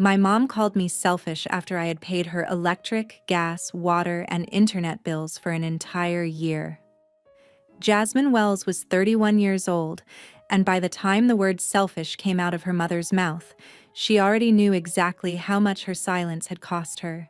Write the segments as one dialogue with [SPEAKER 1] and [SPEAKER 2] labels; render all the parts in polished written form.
[SPEAKER 1] My mom called me selfish after I had paid her electric, gas, water, and internet bills for an entire year. Jasmine Wells was 31 years old, and by the time the word selfish came out of her mother's mouth, she already knew exactly how much her silence had cost her.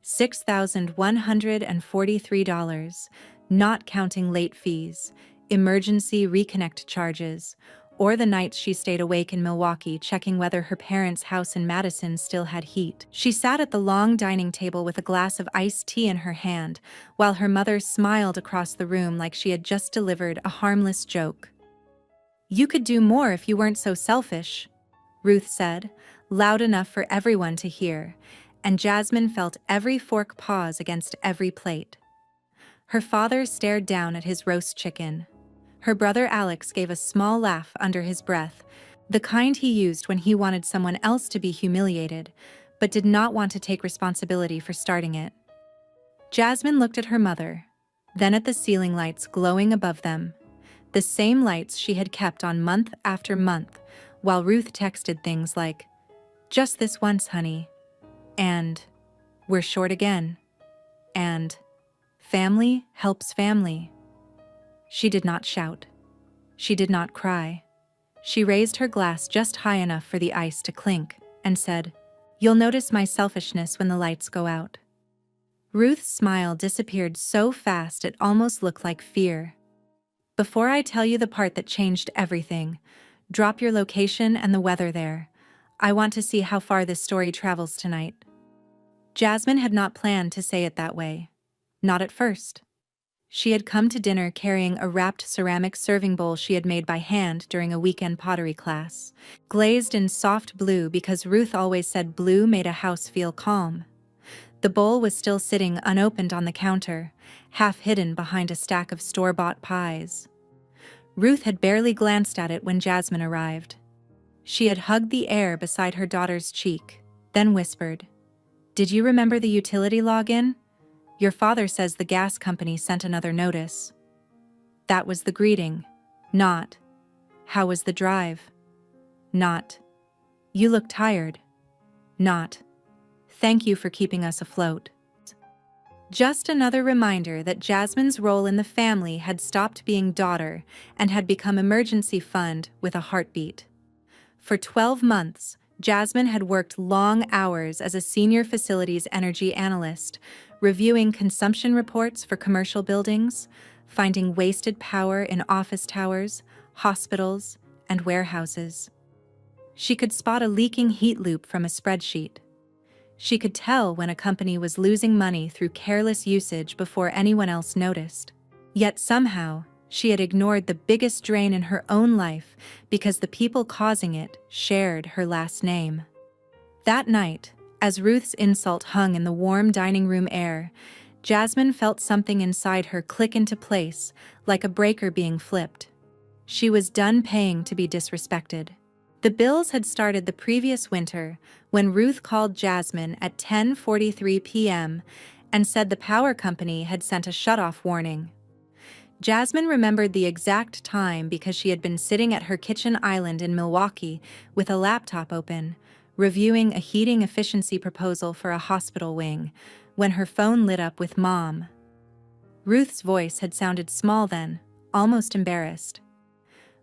[SPEAKER 1] $6,143, not counting late fees, emergency reconnect charges, or the nights she stayed awake in Milwaukee checking whether her parents' house in Madison still had heat. She sat at the long dining table with a glass of iced tea in her hand, while her mother smiled across the room like she had just delivered a harmless joke. "You could do more if you weren't so selfish," Ruth said, loud enough for everyone to hear, and Jasmine felt every fork pause against every plate. Her father stared down at his roast chicken. Her brother Alex gave a small laugh under his breath, the kind he used when he wanted someone else to be humiliated, but did not want to take responsibility for starting it. Jasmine looked at her mother, then at the ceiling lights glowing above them, the same lights she had kept on month after month, while Ruth texted things like, "Just this once, honey," and "We're short again," and "Family helps family." She did not shout. She did not cry. She raised her glass just high enough for the ice to clink and said, "You'll notice my selfishness when the lights go out." Ruth's smile disappeared so fast it almost looked like fear. "Before I tell you the part that changed everything, drop your location and the weather there. I want to see how far this story travels tonight." Jasmine had not planned to say it that way. Not at first. She had come to dinner carrying a wrapped ceramic serving bowl she had made by hand during a weekend pottery class, glazed in soft blue because Ruth always said blue made a house feel calm. The bowl was still sitting unopened on the counter, half hidden behind a stack of store-bought pies. Ruth had barely glanced at it when Jasmine arrived. She had hugged the air beside her daughter's cheek, then whispered, "Did you remember the utility login? Your father says the gas company sent another notice." That was the greeting. Not, "How was the drive?" Not, "You look tired." Not, "Thank you for keeping us afloat." Just another reminder that Jasmine's role in the family had stopped being daughter and had become emergency fund with a heartbeat. For 12 months, Jasmine had worked long hours as a senior facilities energy analyst, reviewing consumption reports for commercial buildings, finding wasted power in office towers, hospitals, and warehouses. She could spot a leaking heat loop from a spreadsheet. She could tell when a company was losing money through careless usage before anyone else noticed. Yet somehow, she had ignored the biggest drain in her own life because the people causing it shared her last name. That night, as Ruth's insult hung in the warm dining room air, Jasmine felt something inside her click into place, like a breaker being flipped. She was done paying to be disrespected. The bills had started the previous winter when Ruth called Jasmine at 10:43 p.m. and said the power company had sent a shutoff warning. Jasmine remembered the exact time because she had been sitting at her kitchen island in Milwaukee with a laptop open, reviewing a heating efficiency proposal for a hospital wing, when her phone lit up with Mom. Ruth's voice had sounded small then, almost embarrassed.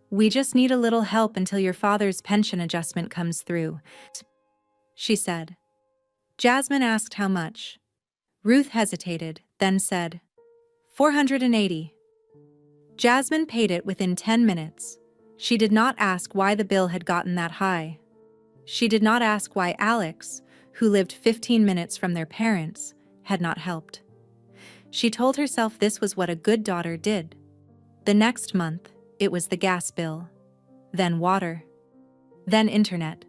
[SPEAKER 1] "We just need a little help until your father's pension adjustment comes through," she said. Jasmine asked how much. Ruth hesitated, then said, $480. Jasmine paid it within 10 minutes. She did not ask why the bill had gotten that high. She did not ask why Alex, who lived 15 minutes from their parents, had not helped. She told herself this was what a good daughter did. The next month, it was the gas bill, then water, then internet,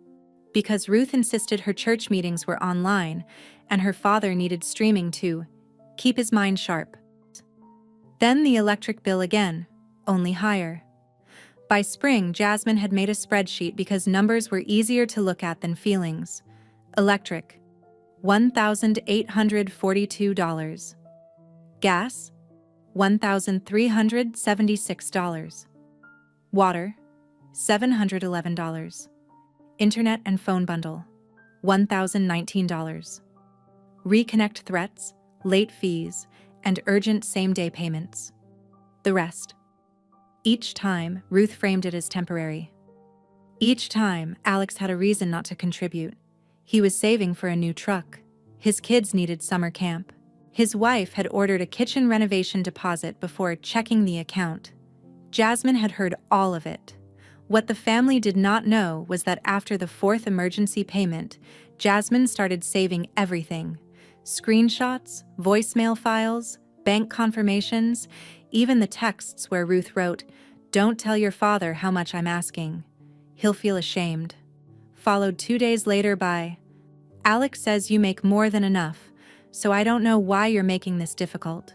[SPEAKER 1] because Ruth insisted her church meetings were online and her father needed streaming to keep his mind sharp. Then the electric bill again, only higher. By spring, Jasmine had made a spreadsheet because numbers were easier to look at than feelings. Electric, $1,842. Gas, $1,376. Water, $711. Internet and phone bundle, $1,019. Reconnect threats, late fees, and urgent same-day payments. The rest. Each time, Ruth framed it as temporary. Each time, Alex had a reason not to contribute. He was saving for a new truck. His kids needed summer camp. His wife had ordered a kitchen renovation deposit before checking the account. Jasmine had heard all of it. What the family did not know was that after the fourth emergency payment, Jasmine started saving everything. Screenshots, voicemail files, bank confirmations, even the texts where Ruth wrote, "Don't tell your father how much I'm asking. He'll feel ashamed." Followed 2 days later by, "Alex says you make more than enough, so I don't know why you're making this difficult."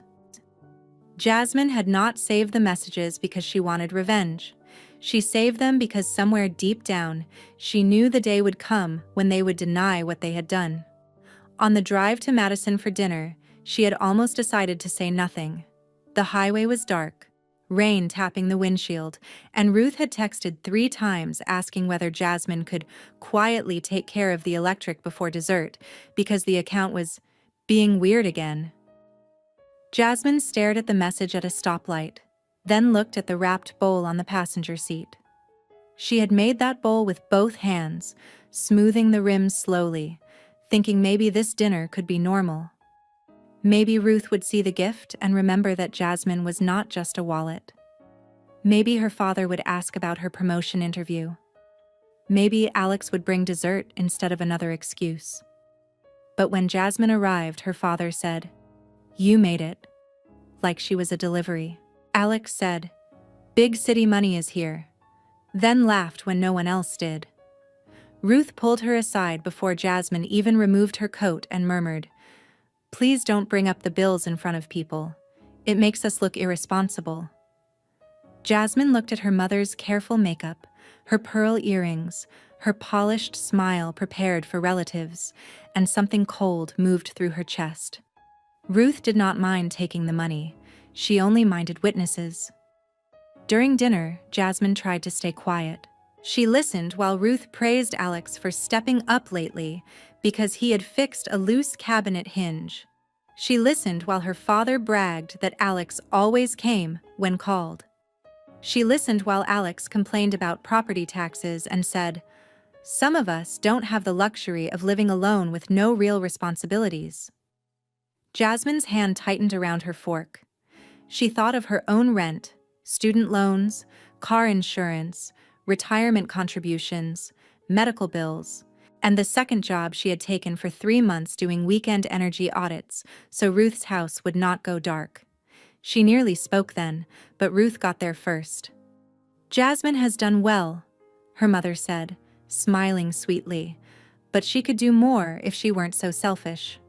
[SPEAKER 1] Jasmine had not saved the messages because she wanted revenge. She saved them because somewhere deep down, she knew the day would come when they would deny what they had done. On the drive to Madison for dinner, she had almost decided to say nothing. The highway was dark, rain tapping the windshield, and Ruth had texted 3 times asking whether Jasmine could quietly take care of the electric before dessert because the account was being weird again. Jasmine stared at the message at a stoplight, then looked at the wrapped bowl on the passenger seat. She had made that bowl with both hands, smoothing the rims slowly, thinking maybe this dinner could be normal. Maybe Ruth would see the gift and remember that Jasmine was not just a wallet. Maybe her father would ask about her promotion interview. Maybe Alex would bring dessert instead of another excuse. But when Jasmine arrived, her father said, "You made it," like she was a delivery. Alex said, "Big city money is here," then laughed when no one else did. Ruth pulled her aside before Jasmine even removed her coat and murmured, "Please don't bring up the bills in front of people. It makes us look irresponsible." Jasmine looked at her mother's careful makeup, her pearl earrings, her polished smile prepared for relatives, and something cold moved through her chest. Ruth did not mind taking the money. She only minded witnesses. During dinner, Jasmine tried to stay quiet. She listened while Ruth praised Alex for stepping up lately because he had fixed a loose cabinet hinge. She listened while her father bragged that Alex always came when called. She listened while Alex complained about property taxes and said, "Some of us don't have the luxury of living alone with no real responsibilities." Jasmine's hand tightened around her fork. She thought of her own rent, student loans, car insurance, retirement contributions, medical bills, and the second job she had taken for 3 months doing weekend energy audits so Ruth's house would not go dark. She nearly spoke then, but Ruth got there first. "Jasmine has done well," her mother said, smiling sweetly, "but she could do more if she weren't so selfish."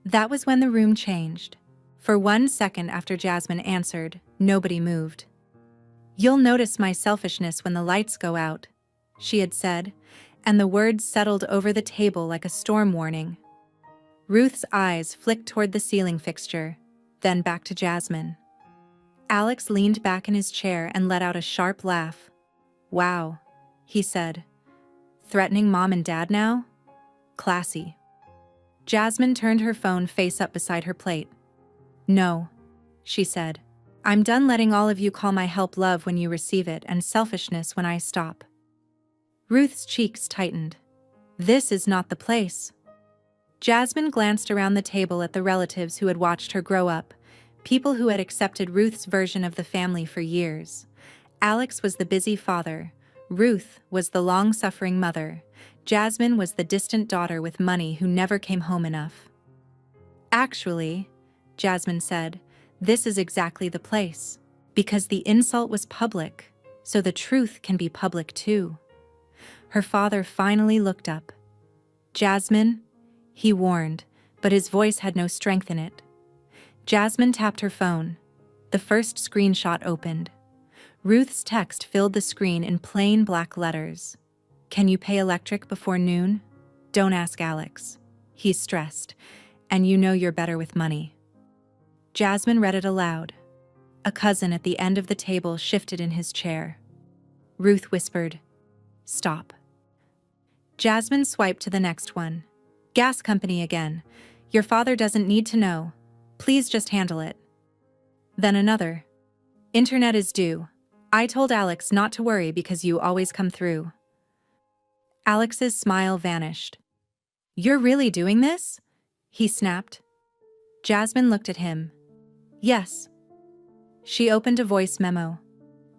[SPEAKER 1] That was when the room changed. For 1 second after Jasmine answered, nobody moved. "You'll notice my selfishness when the lights go out," she had said, and the words settled over the table like a storm warning. Ruth's eyes flicked toward the ceiling fixture, then back to Jasmine. Alex leaned back in his chair and let out a sharp laugh. "Wow," he said. "Threatening mom and dad now? Classy." Jasmine turned her phone face up beside her plate. "No," she said. "I'm done letting all of you call my help love when you receive it and selfishness when I stop." Ruth's cheeks tightened. "This is not the place." Jasmine glanced around the table at the relatives who had watched her grow up, people who had accepted Ruth's version of the family for years. Alex was the busy father. Ruth was the long-suffering mother. Jasmine was the distant daughter with money who never came home enough. "Actually," Jasmine said, "this is exactly the place. Because the insult was public, so the truth can be public too." Her father finally looked up. "Jasmine," he warned, but his voice had no strength in it. Jasmine tapped her phone. The first screenshot opened. Ruth's text filled the screen in plain black letters. "Can you pay electric before noon? Don't ask Alex. He's stressed, and you know you're better with money." Jasmine read it aloud. A cousin at the end of the table shifted in his chair. Ruth whispered, "Stop." Jasmine swiped to the next one. Gas company again. Your father doesn't need to know. Please just handle it. Then another. Internet is due. I told Alex not to worry because you always come through. Alex's smile vanished. You're really doing this? He snapped. Jasmine looked at him. Yes. She opened a voice memo.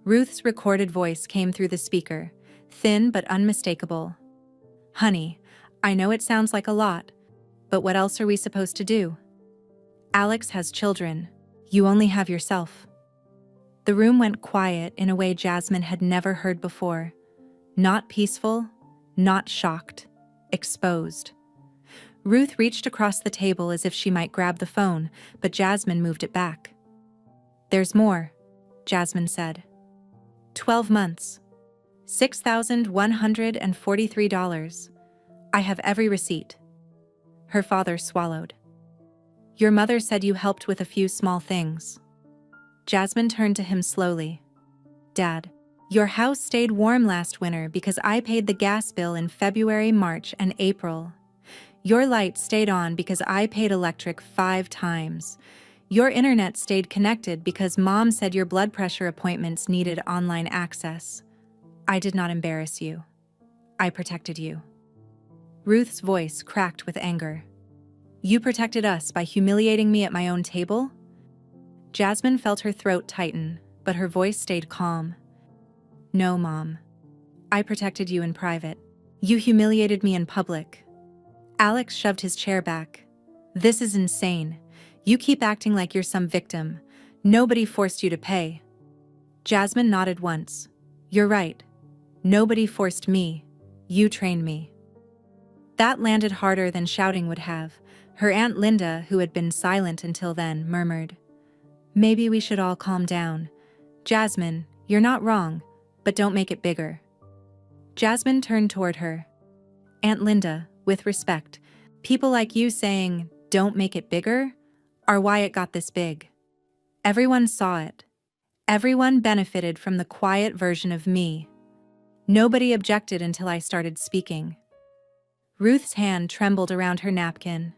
[SPEAKER 1] Ruth's recorded voice came through the speaker, thin but unmistakable. Honey, I know it sounds like a lot, but what else are we supposed to do? Alex has children. You only have yourself. The room went quiet in a way Jasmine had never heard before. Not peaceful, not shocked, exposed. Ruth reached across the table as if she might grab the phone, but Jasmine moved it back. There's more, Jasmine said. 12 months. $6,143. I have every receipt. Her father swallowed. Your mother said you helped with a few small things. Jasmine turned to him slowly. Dad, your house stayed warm last winter because I paid the gas bill in February, March, and April. Your light stayed on because I paid electric 5 times. Your internet stayed connected because Mom said your blood pressure appointments needed online access. I did not embarrass you. I protected you. Ruth's voice cracked with anger. You protected us by humiliating me at my own table? Jasmine felt her throat tighten, but her voice stayed calm. No, Mom. I protected you in private. You humiliated me in public. Alex shoved his chair back. This is insane. You keep acting like you're some victim. Nobody forced you to pay. Jasmine nodded once. You're right. Nobody forced me. You trained me. That landed harder than shouting would have. Her Aunt Linda, who had been silent until then, murmured, Maybe we should all calm down. Jasmine, you're not wrong, but don't make it bigger. Jasmine turned toward her. Aunt Linda, with respect, people like you saying, don't make it bigger, are why it got this big. Everyone saw it. Everyone benefited from the quiet version of me. Nobody objected until I started speaking. Ruth's hand trembled around her napkin.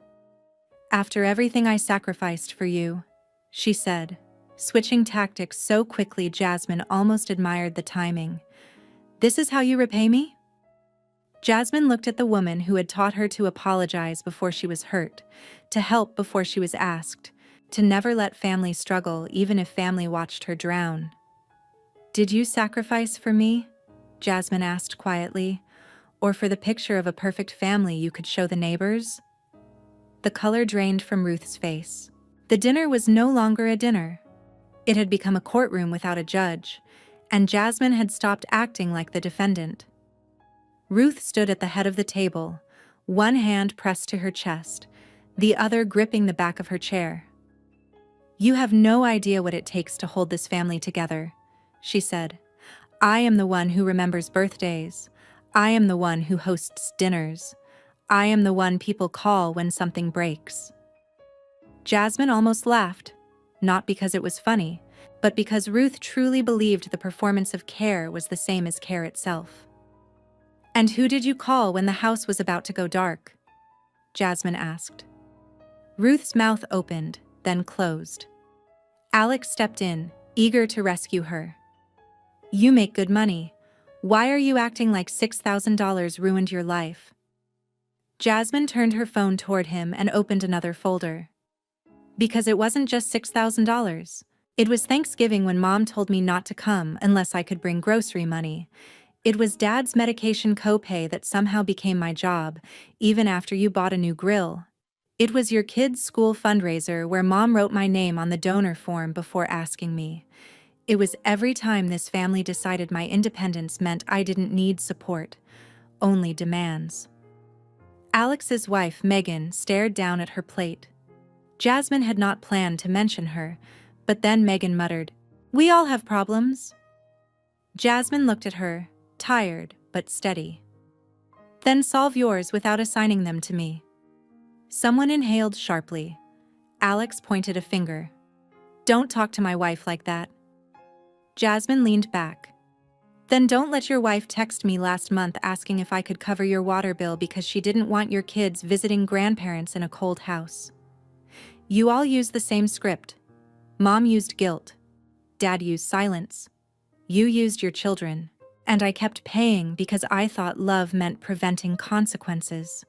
[SPEAKER 1] After everything I sacrificed for you, she said, switching tactics so quickly Jasmine almost admired the timing. This is how you repay me? Jasmine looked at the woman who had taught her to apologize before she was hurt, to help before she was asked, to never let family struggle even if family watched her drown. Did you sacrifice for me? Jasmine asked quietly, or for the picture of a perfect family you could show the neighbors? The color drained from Ruth's face. The dinner was no longer a dinner. It had become a courtroom without a judge, and Jasmine had stopped acting like the defendant. Ruth stood at the head of the table, one hand pressed to her chest, the other gripping the back of her chair. You have no idea what it takes to hold this family together, she said. I am the one who remembers birthdays. I am the one who hosts dinners. I am the one people call when something breaks. Jasmine almost laughed, not because it was funny, but because Ruth truly believed the performance of care was the same as care itself. And who did you call when the house was about to go dark? Jasmine asked. Ruth's mouth opened, then closed. Alex stepped in, eager to rescue her. You make good money. Why are you acting like $6,000 ruined your life? Jasmine turned her phone toward him and opened another folder. Because it wasn't just $6,000. It was Thanksgiving when Mom told me not to come unless I could bring grocery money. It was Dad's medication copay that somehow became my job, even after you bought a new grill. It was your kids' school fundraiser where Mom wrote my name on the donor form before asking me. It was every time this family decided my independence meant I didn't need support, only demands. Alex's wife, Megan, stared down at her plate. Jasmine had not planned to mention her, but then Megan muttered, We all have problems. Jasmine looked at her, tired but steady. Then solve yours without assigning them to me. Someone inhaled sharply. Alex pointed a finger. Don't talk to my wife like that. Jasmine leaned back. Then don't let your wife text me last month asking if I could cover your water bill because she didn't want your kids visiting grandparents in a cold house. You all used the same script. Mom used guilt. Dad used silence. You used your children. And I kept paying because I thought love meant preventing consequences.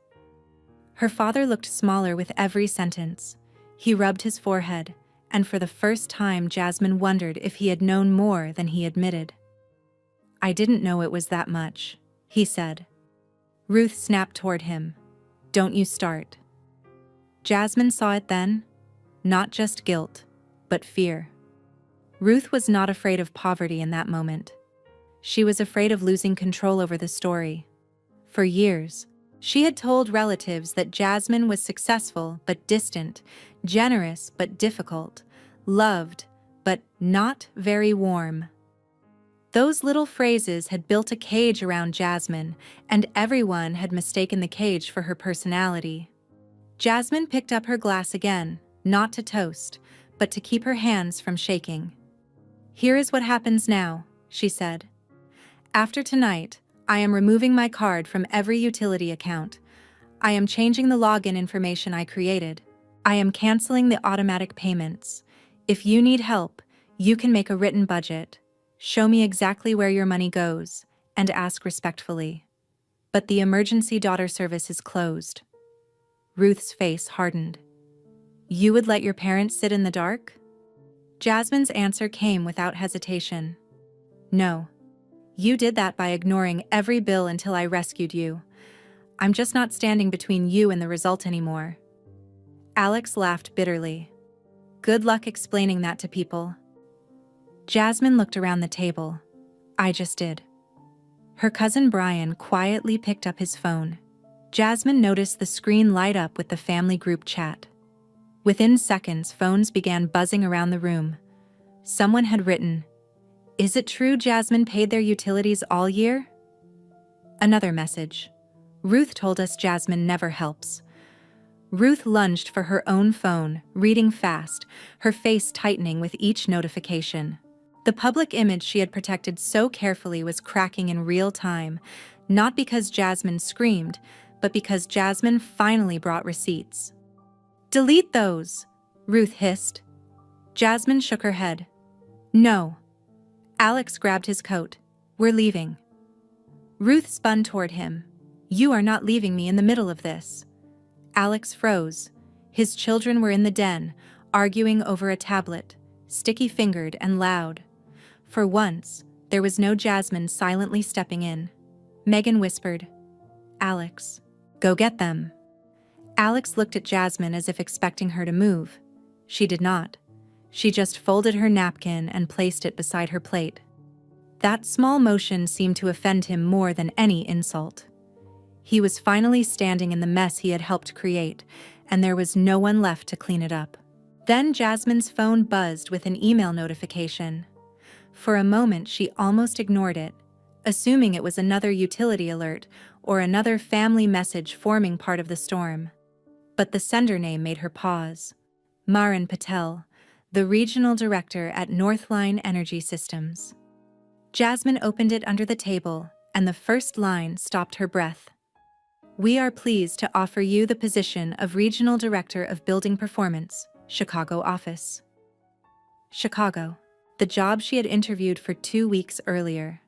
[SPEAKER 1] Her father looked smaller with every sentence. He rubbed his forehead, and for the first time Jasmine wondered if he had known more than he admitted. I didn't know it was that much, he said. Ruth snapped toward him. Don't you start. Jasmine saw it then. Not just guilt, but fear. Ruth was not afraid of poverty in that moment. She was afraid of losing control over the story. For years, she had told relatives that Jasmine was successful but distant, generous but difficult, loved but not very warm. Those little phrases had built a cage around Jasmine, and everyone had mistaken the cage for her personality. Jasmine picked up her glass again, not to toast, but to keep her hands from shaking. Here is what happens now, she said. After tonight, I am removing my card from every utility account. I am changing the login information I created. I am canceling the automatic payments. If you need help, you can make a written budget. Show me exactly where your money goes, and ask respectfully. But the emergency daughter service is closed. Ruth's face hardened. You would let your parents sit in the dark? Jasmine's answer came without hesitation. No. You did that by ignoring every bill until I rescued you. I'm just not standing between you and the result anymore. Alex laughed bitterly. Good luck explaining that to people. Jasmine looked around the table. I just did. Her cousin Brian quietly picked up his phone. Jasmine noticed the screen light up with the family group chat. Within seconds, phones began buzzing around the room. Someone had written, "Is it true Jasmine paid their utilities all year?" Another message. Ruth told us Jasmine never helps. Ruth lunged for her own phone, reading fast, her face tightening with each notification. The public image she had protected so carefully was cracking in real time, not because Jasmine screamed, but because Jasmine finally brought receipts. Delete those, Ruth hissed. Jasmine shook her head. No. Alex grabbed his coat. We're leaving. Ruth spun toward him. You are not leaving me in the middle of this. Alex froze. His children were in the den, arguing over a tablet, sticky-fingered and loud. For once, there was no Jasmine silently stepping in. Megan whispered, Alex, go get them. Alex looked at Jasmine as if expecting her to move. She did not. She just folded her napkin and placed it beside her plate. That small motion seemed to offend him more than any insult. He was finally standing in the mess he had helped create, and there was no one left to clean it up. Then Jasmine's phone buzzed with an email notification. For a moment, she almost ignored it, assuming it was another utility alert or another family message forming part of the storm. But the sender name made her pause. Maran Patel, the regional director at Northline Energy Systems. Jasmine opened it under the table, and the first line stopped her breath. We are pleased to offer you the position of Regional Director of Building Performance, Chicago office. Chicago, the job she had interviewed for 2 weeks earlier.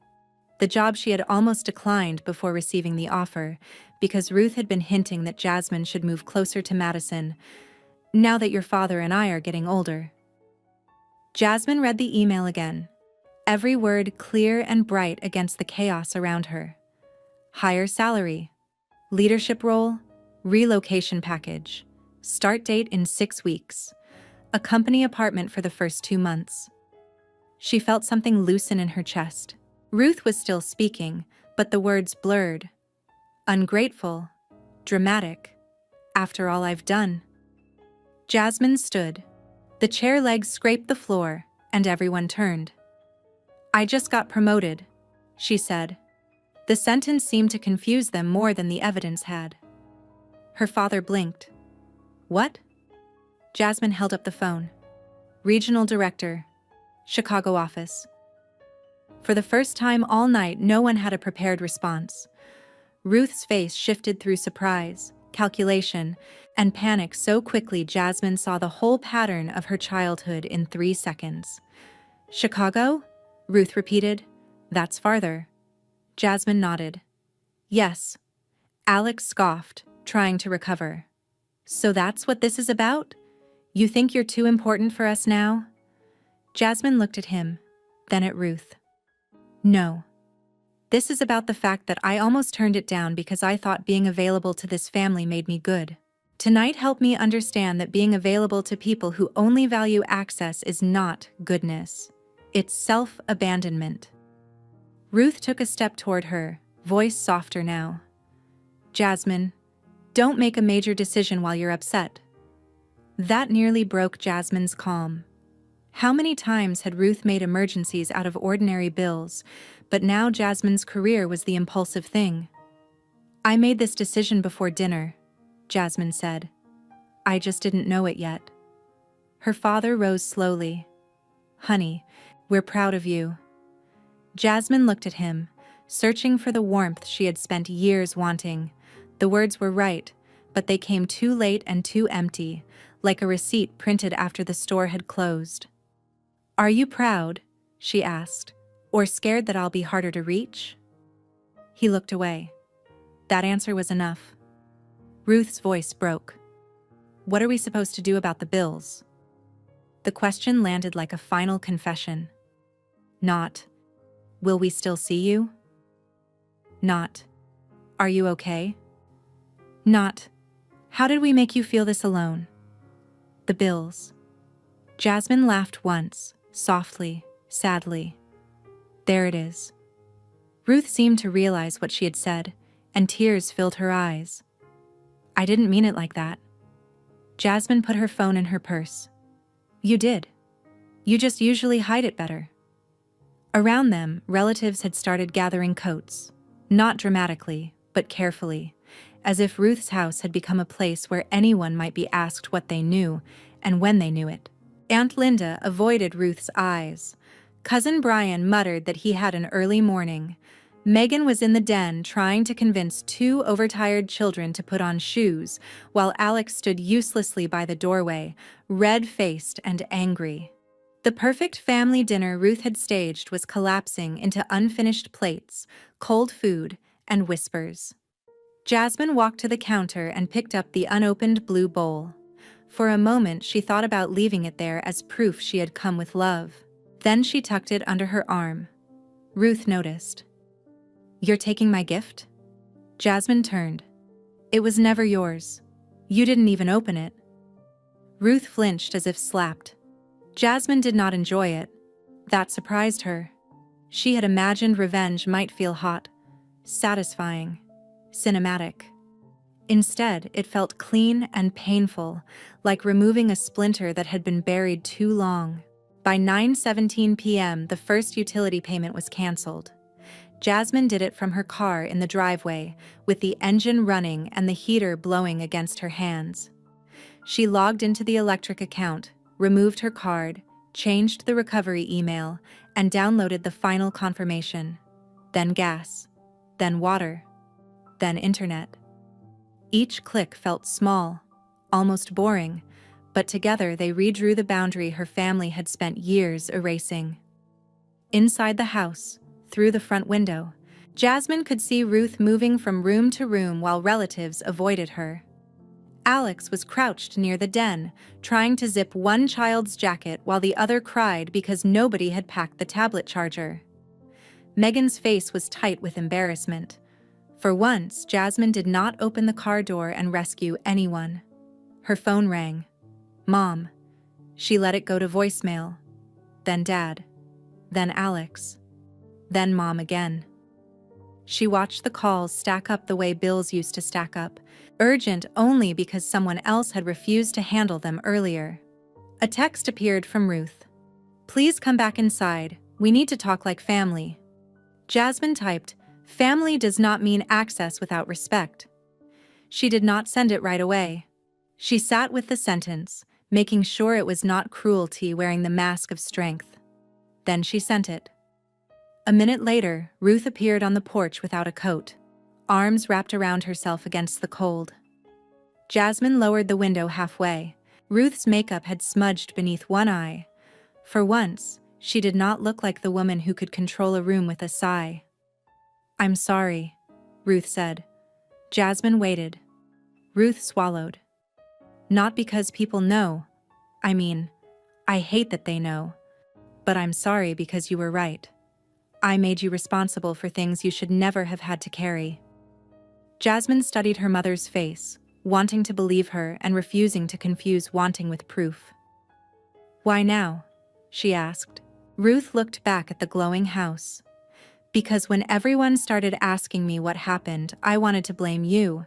[SPEAKER 1] The job she had almost declined before receiving the offer, because Ruth had been hinting that Jasmine should move closer to Madison, now that your father and I are getting older. Jasmine read the email again, every word clear and bright against the chaos around her. Higher salary, leadership role, relocation package, start date in 6 weeks, a company apartment for the first 2 months. She felt something loosen in her chest. Ruth was still speaking, but the words blurred. Ungrateful, dramatic, after all I've done. Jasmine stood. The chair legs scraped the floor, and everyone turned. I just got promoted, she said. The sentence seemed to confuse them more than the evidence had. Her father blinked. What? Jasmine held up the phone. Regional Director, Chicago office. For the first time all night, no one had a prepared response. Ruth's face shifted through surprise, calculation, and panic so quickly Jasmine saw the whole pattern of her childhood in 3 seconds. "Chicago?" Ruth repeated. "That's farther." Jasmine nodded. "Yes." Alex scoffed, trying to recover. "So that's what this is about? You think you're too important for us now?" Jasmine looked at him, then at Ruth. "No. This is about the fact that I almost turned it down because I thought being available to this family made me good. Tonight helped me understand that being available to people who only value access is not goodness. It's self-abandonment." Ruth took a step toward her, voice softer now. "Jasmine, don't make a major decision while you're upset." That nearly broke Jasmine's calm. How many times had Ruth made emergencies out of ordinary bills, but now Jasmine's career was the impulsive thing. "I made this decision before dinner," Jasmine said. "I just didn't know it yet." Her father rose slowly. "Honey, we're proud of you." Jasmine looked at him, searching for the warmth she had spent years wanting. The words were right, but they came too late and too empty, like a receipt printed after the store had closed. "Are you proud?" she asked, "or scared that I'll be harder to reach?" He looked away. That answer was enough. Ruth's voice broke. "What are we supposed to do about the bills?" The question landed like a final confession. Not, "Will we still see you?" Not, "Are you okay?" Not, "How did we make you feel this alone?" The bills. Jasmine laughed once, softly, sadly. There it is. Ruth seemed to realize what she had said, and tears filled her eyes. "I didn't mean it like that." Jasmine put her phone in her purse. "You did. You just usually hide it better." Around them, relatives had started gathering coats, not dramatically, but carefully, as if Ruth's house had become a place where anyone might be asked what they knew and when they knew it. Aunt Linda avoided Ruth's eyes. Cousin Brian muttered that he had an early morning. Megan was in the den trying to convince 2 overtired children to put on shoes, while Alex stood uselessly by the doorway, red-faced and angry. The perfect family dinner Ruth had staged was collapsing into unfinished plates, cold food, and whispers. Jasmine walked to the counter and picked up the unopened blue bowl. For a moment she thought about leaving it there as proof she had come with love. Then she tucked it under her arm. Ruth noticed. "You're taking my gift?" Jasmine turned. "It was never yours. You didn't even open it." Ruth flinched as if slapped. Jasmine did not enjoy it. That surprised her. She had imagined revenge might feel hot, satisfying, cinematic. Instead, it felt clean and painful, like removing a splinter that had been buried too long. By 9:17 p.m., the first utility payment was canceled. Jasmine did it from her car in the driveway, with the engine running and the heater blowing against her hands. She logged into the electric account, removed her card, changed the recovery email, and downloaded the final confirmation. Then gas, then water, then internet. Each click felt small, almost boring, but together they redrew the boundary her family had spent years erasing. Inside the house, through the front window, Jasmine could see Ruth moving from room to room while relatives avoided her. Alex was crouched near the den, trying to zip one child's jacket while the other cried because nobody had packed the tablet charger. Megan's face was tight with embarrassment. For once, Jasmine did not open the car door and rescue anyone. Her phone rang. Mom. She let it go to voicemail. Then Dad. Then Alex. Then Mom again. She watched the calls stack up the way bills used to stack up, urgent only because someone else had refused to handle them earlier. A text appeared from Ruth. "Please come back inside. We need to talk like family." Jasmine typed, "Family does not mean access without respect." She did not send it right away. She sat with the sentence, making sure it was not cruelty wearing the mask of strength. Then she sent it. A minute later, Ruth appeared on the porch without a coat, arms wrapped around herself against the cold. Jasmine lowered the window halfway. Ruth's makeup had smudged beneath one eye. For once, she did not look like the woman who could control a room with a sigh. "I'm sorry," Ruth said. Jasmine waited. Ruth swallowed. "Not because people know. I hate that they know. But I'm sorry because you were right. I made you responsible for things you should never have had to carry." Jasmine studied her mother's face, wanting to believe her and refusing to confuse wanting with proof. "Why now?" she asked. Ruth looked back at the glowing house. "Because when everyone started asking me what happened, I wanted to blame you.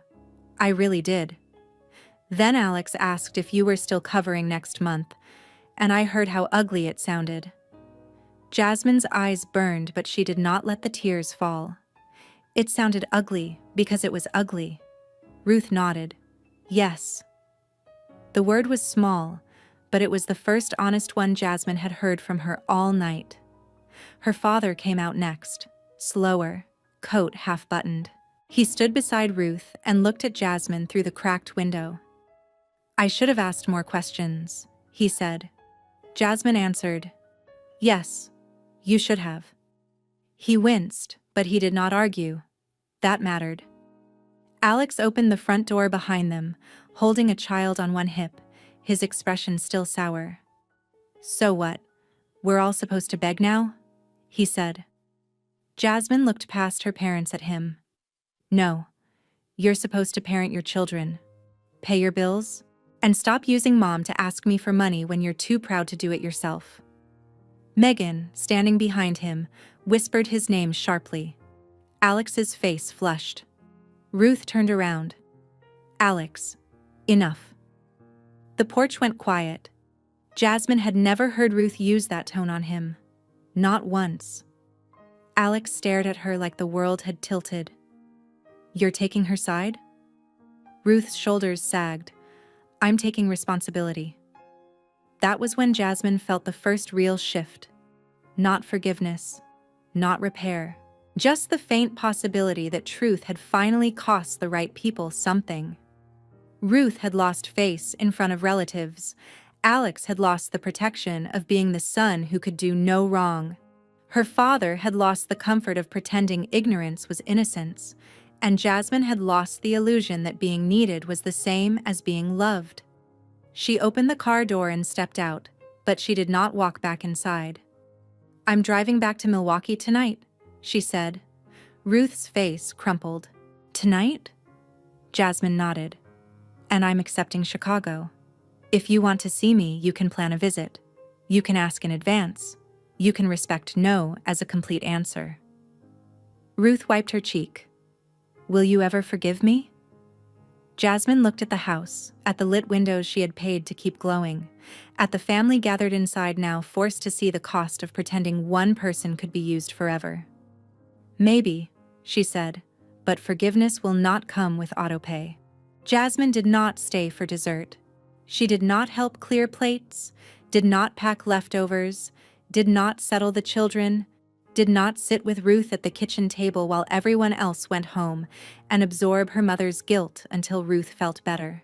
[SPEAKER 1] I really did. Then Alex asked if you were still covering next month, and I heard how ugly it sounded." Jasmine's eyes burned, but she did not let the tears fall. "It sounded ugly because it was ugly." Ruth nodded. "Yes." The word was small, but it was the first honest one Jasmine had heard from her all night. Her father came out next, slower, coat half-buttoned. He stood beside Ruth and looked at Jasmine through the cracked window. "I should have asked more questions," he said. Jasmine answered, "Yes, you should have." He winced, but he did not argue. That mattered. Alex opened the front door behind them, holding a child on one hip, his expression still sour. "So what? We're all supposed to beg now?" he said. Jasmine looked past her parents at him. "No. You're supposed to parent your children, pay your bills, and stop using Mom to ask me for money when you're too proud to do it yourself." Megan, standing behind him, whispered his name sharply. Alex's face flushed. Ruth turned around. "Alex, enough." The porch went quiet. Jasmine had never heard Ruth use that tone on him. Not once. Alex stared at her like the world had tilted. "You're taking her side?" Ruth's shoulders sagged. "I'm taking responsibility." That was when Jasmine felt the first real shift. Not forgiveness, not repair, just the faint possibility that truth had finally cost the right people something. Ruth had lost face in front of relatives. Alex had lost the protection of being the son who could do no wrong. Her father had lost the comfort of pretending ignorance was innocence, and Jasmine had lost the illusion that being needed was the same as being loved. She opened the car door and stepped out, but she did not walk back inside. "I'm driving back to Milwaukee tonight," she said. Ruth's face crumpled. "Tonight?" Jasmine nodded. "And I'm accepting Chicago. If you want to see me, you can plan a visit. You can ask in advance. You can respect no as a complete answer." Ruth wiped her cheek. "Will you ever forgive me?" Jasmine looked at the house, at the lit windows she had paid to keep glowing, at the family gathered inside now forced to see the cost of pretending one person could be used forever. "Maybe," she said, "but forgiveness will not come with autopay." Jasmine did not stay for dessert. She did not help clear plates, did not pack leftovers, did not settle the children, did not sit with Ruth at the kitchen table while everyone else went home and absorb her mother's guilt until Ruth felt better.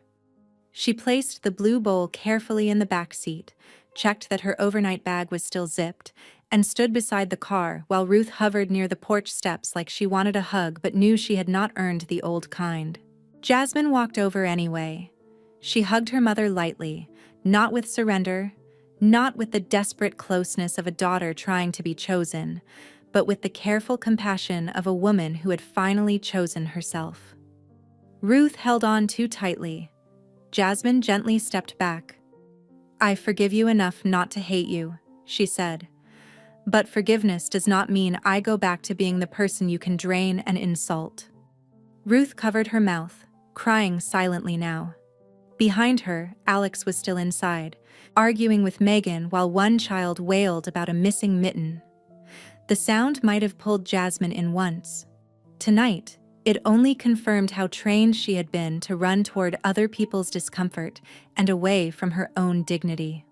[SPEAKER 1] She placed the blue bowl carefully in the back seat, checked that her overnight bag was still zipped, and stood beside the car while Ruth hovered near the porch steps like she wanted a hug but knew she had not earned the old kind. Jasmine walked over anyway. She hugged her mother lightly, not with surrender, not with the desperate closeness of a daughter trying to be chosen, but with the careful compassion of a woman who had finally chosen herself. Ruth held on too tightly. Jasmine gently stepped back. "I forgive you enough not to hate you," she said. "But forgiveness does not mean I go back to being the person you can drain and insult." Ruth covered her mouth, crying silently now. Behind her, Alex was still inside, arguing with Megan while one child wailed about a missing mitten. The sound might have pulled Jasmine in once. Tonight, it only confirmed how trained she had been to run toward other people's discomfort and away from her own dignity.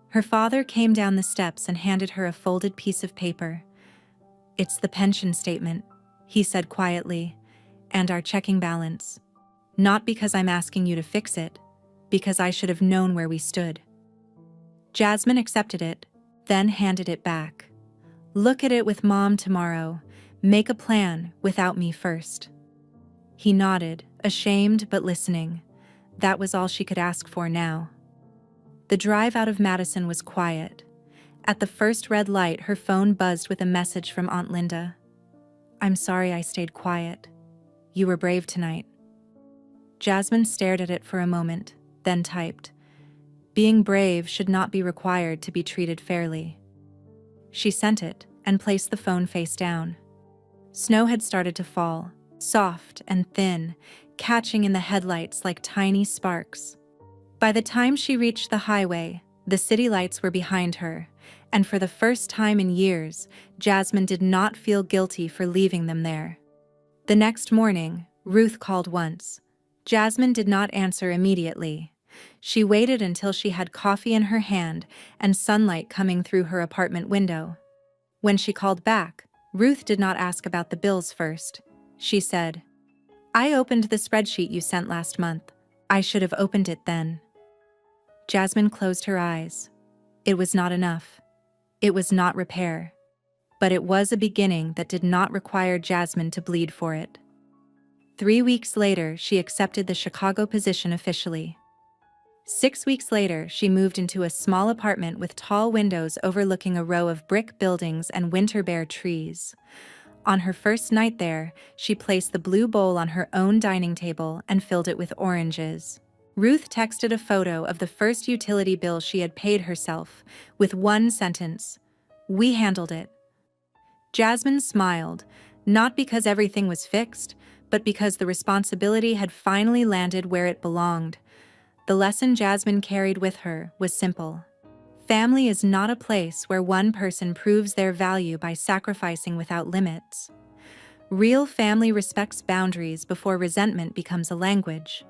[SPEAKER 1] Her father came down the steps and handed her a folded piece of paper. "It's the pension statement," he said quietly, "and our checking balance. Not because I'm asking you to fix it, because I should have known where we stood." Jasmine accepted it, then handed it back. "Look at it with Mom tomorrow. Make a plan without me first." He nodded, ashamed but listening. That was all she could ask for now. The drive out of Madison was quiet. At the first red light, her phone buzzed with a message from Aunt Linda. "I'm sorry I stayed quiet. You were brave tonight." Jasmine stared at it for a moment, then typed, "Being brave should not be required to be treated fairly." She sent it and placed the phone face down. Snow had started to fall, soft and thin, catching in the headlights like tiny sparks. By the time she reached the highway, the city lights were behind her, and for the first time in years, Jasmine did not feel guilty for leaving them there. The next morning, Ruth called once. Jasmine did not answer immediately. She waited until she had coffee in her hand and sunlight coming through her apartment window. When she called back, Ruth did not ask about the bills first. She said, "I opened the spreadsheet you sent last month. I should have opened it then." Jasmine closed her eyes. It was not enough. It was not repair. But it was a beginning that did not require Jasmine to bleed for it. 3 weeks later, she accepted the Chicago position officially. 6 weeks later, she moved into a small apartment with tall windows overlooking a row of brick buildings and winter bare trees. On her first night there, she placed the blue bowl on her own dining table and filled it with oranges. Ruth texted a photo of the first utility bill she had paid herself, with one sentence, "We handled it." Jasmine smiled, not because everything was fixed, but because the responsibility had finally landed where it belonged. The lesson Jasmine carried with her was simple. Family is not a place where one person proves their value by sacrificing without limits. Real family respects boundaries before resentment becomes a language.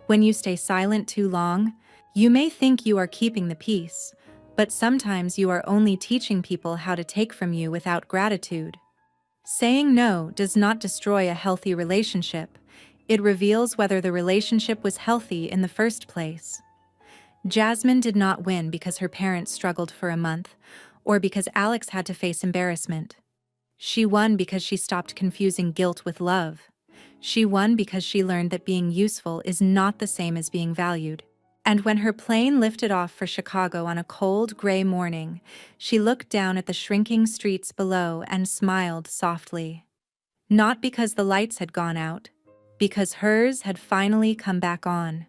[SPEAKER 1] When you stay silent too long, you may think you are keeping the peace, but sometimes you are only teaching people how to take from you without gratitude. Saying no does not destroy a healthy relationship. It reveals whether the relationship was healthy in the first place. Jasmine did not win because her parents struggled for a month, or because Alex had to face embarrassment. She won because she stopped confusing guilt with love. She won because she learned that being useful is not the same as being valued. And when her plane lifted off for Chicago on a cold, gray morning, she looked down at the shrinking streets below and smiled softly. Not because the lights had gone out, because hers had finally come back on.